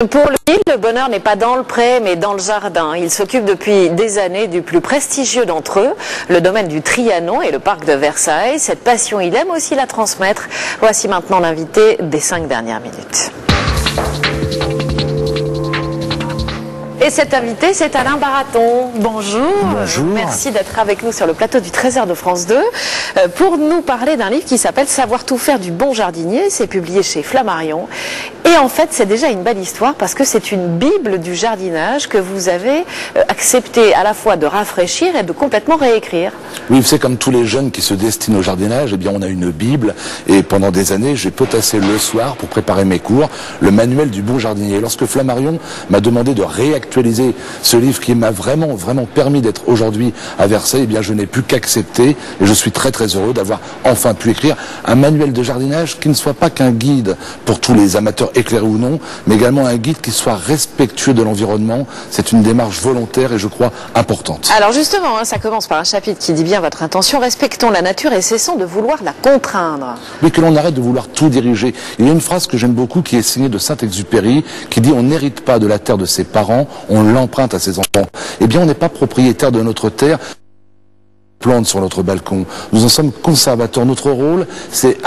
Pour lui, le bonheur n'est pas dans le pré, mais dans le jardin. Il s'occupe depuis des années du plus prestigieux d'entre eux, le domaine du Trianon et le parc de Versailles. Cette passion, il aime aussi la transmettre. Voici maintenant l'invité des 5 dernières minutes. Et cet invité, c'est Alain Baraton. Bonjour. Bonjour. Merci d'être avec nous sur le plateau du Trésor de France 2 pour nous parler d'un livre qui s'appelle « Savoir tout faire du bon jardinier ». C'est publié chez Flammarion. Et en fait, c'est déjà une belle histoire parce que c'est une bible du jardinage que vous avez accepté à la fois de rafraîchir et de complètement réécrire. Oui, c'est comme tous les jeunes qui se destinent au jardinage, eh bien on a une bible et pendant des années, j'ai potassé le soir pour préparer mes cours, le manuel du bon jardinier. Lorsque Flammarion m'a demandé de réactualiser ce livre qui m'a vraiment permis d'être aujourd'hui à Versailles, eh bien je n'ai pu qu'accepter et je suis très heureux d'avoir enfin pu écrire un manuel de jardinage qui ne soit pas qu'un guide pour tous les amateurs éclairés ou non, mais également un guide qui soit respectueux de l'environnement. C'est une démarche volontaire et je crois importante. Alors justement, ça commence par un chapitre qui dit bien votre intention, respectons la nature et cessons de vouloir la contraindre. Mais que l'on arrête de vouloir tout diriger. Il y a une phrase que j'aime beaucoup qui est signée de Saint-Exupéry qui dit on n'hérite pas de la terre de ses parents, on l'emprunte à ses enfants. Eh bien on n'est pas propriétaire de notre terre. Plantes sur notre balcon. Nous en sommes conservateurs. Notre rôle, c'est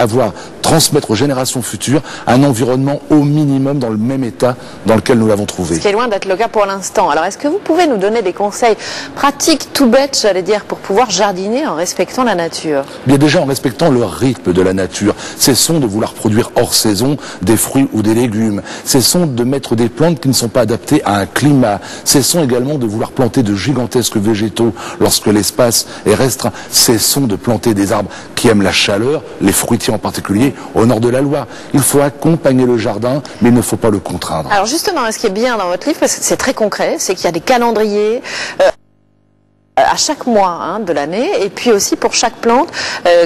transmettre aux générations futures un environnement au minimum dans le même état dans lequel nous l'avons trouvé. Ce qui est loin d'être le cas pour l'instant. Alors, est-ce que vous pouvez nous donner des conseils pratiques, tout bêtes, j'allais dire, pour pouvoir jardiner en respectant la nature? Bien déjà en respectant le rythme de la nature. Cessons de vouloir produire hors saison des fruits ou des légumes. Cessons de mettre des plantes qui ne sont pas adaptées à un climat. Cessons également de vouloir planter de gigantesques végétaux lorsque l'espace est restreint. Cessons de planter des arbres qui aiment la chaleur, les fruitiers en particulier, au nord de la Loire. Il faut accompagner le jardin, mais il ne faut pas le contraindre. Alors justement, ce qui est bien dans votre livre, parce que c'est très concret, c'est qu'il y a des calendriers à chaque mois de l'année, et puis aussi pour chaque plante,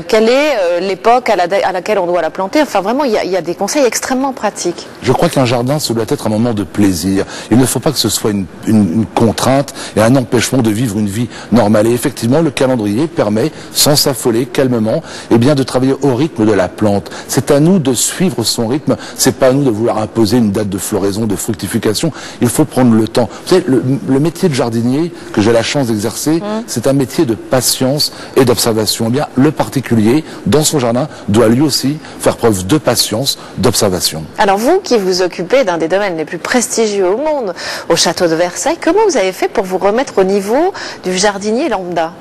quelle est l'époque à laquelle on doit la planter. Enfin vraiment, il y a des conseils extrêmement pratiques. Je crois qu'un jardin, ça doit être un moment de plaisir. Il ne faut pas que ce soit une contrainte et un empêchement de vivre une vie normale. Et effectivement, le calendrier permet, sans s'affoler, calmement, eh bien, de travailler au rythme de la plante. C'est à nous de suivre son rythme. C'est pas à nous de vouloir imposer une date de floraison, de fructification. Il faut prendre le temps. Vous savez, le métier de jardinier que j'ai la chance d'exercer, c'est un métier de patience et d'observation. Eh bien, le particulier, dans son jardin, doit lui aussi faire preuve de patience, d'observation. Alors vous qui vous occupez d'un des domaines les plus prestigieux au monde, au château de Versailles, comment vous avez fait pour vous remettre au niveau du jardinier lambda?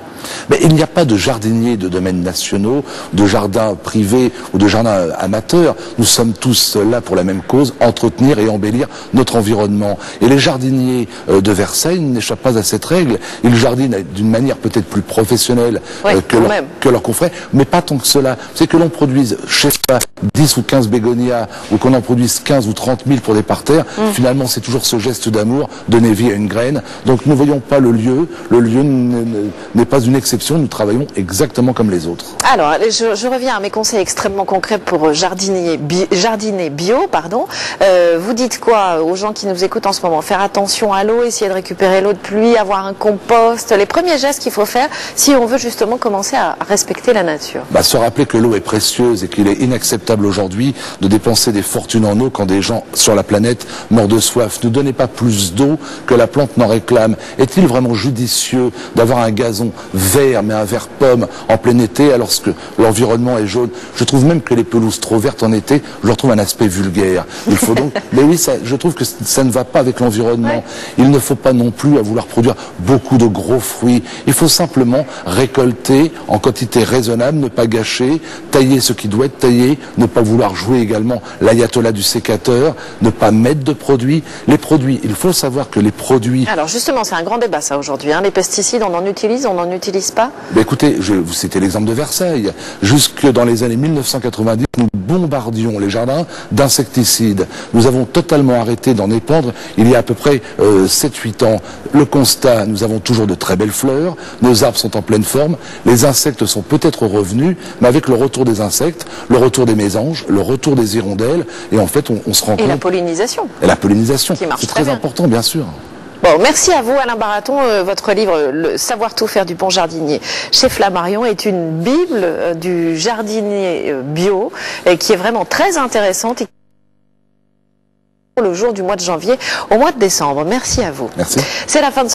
Mais il n'y a pas de jardiniers de domaines nationaux, de jardins privés ou de jardins amateurs. Nous sommes tous là pour la même cause, entretenir et embellir notre environnement. Et les jardiniers de Versailles n'échappent pas à cette règle. Ils jardinent d'une manière peut-être plus professionnelle que leurs confrères, mais pas tant que cela. C'est que l'on produise, je sais pas, 10 ou 15 bégonias, ou qu'on en produise 15 ou 30 000 pour des parterres, finalement c'est toujours ce geste d'amour, donner vie à une graine. Donc ne voyons pas le lieu n'est pas une exception, nous travaillons exactement comme les autres. Alors, je reviens à mes conseils extrêmement concrets pour jardiner bio. Vous dites quoi aux gens qui nous écoutent en ce moment? Faire attention à l'eau, essayer de récupérer l'eau de pluie, avoir un compost, les premiers gestes qu'il faut faire si on veut justement commencer à respecter la nature. Se rappeler que l'eau est précieuse et qu'il est inacceptable aujourd'hui de dépenser des fortunes en eau quand des gens sur la planète meurent de soif. Ne donnez pas plus d'eau que la plante n'en réclame. Est-il vraiment judicieux d'avoir un gazon vert, mais un vert pomme en plein été alors que l'environnement est jaune? Je trouve même que les pelouses trop vertes en été, je leur trouve un aspect vulgaire. Il faut donc, mais oui, je trouve que ça ne va pas avec l'environnement. Ouais. Il ne faut pas non plus vouloir produire beaucoup de gros fruits. Il faut simplement récolter en quantité raisonnable, ne pas gâcher, tailler ce qui doit être taillé, ne pas vouloir jouer également l'ayatollah du sécateur, ne pas mettre de produits. Les produits, il faut savoir que les produits... Alors justement, c'est un grand débat ça aujourd'hui. Les pesticides, on en utilise, on n'en utilise pas? Écoutez, vous citez l'exemple de Versailles. Jusque dans les années 1990, nous bombardions les jardins d'insecticides. Nous avons totalement arrêté d'en épandre il y a à peu près 7-8 ans. Le constat, nous avons toujours de très belles fleurs, nos arbres sont en pleine forme, les insectes sont peut-être revenus, mais avec le retour des insectes, le retour des mésanges, le retour des hirondelles, et en fait on se rend compte... Et la pollinisation. Et la pollinisation, c'est très important bien sûr. Bon, merci à vous Alain Baraton. Votre livre, Le savoir tout faire du bon jardinier, chez Flammarion, est une bible du jardinier bio qui est vraiment très intéressante. le jour du mois de janvier au mois de décembre. Merci à vous. Merci. C'est la fin de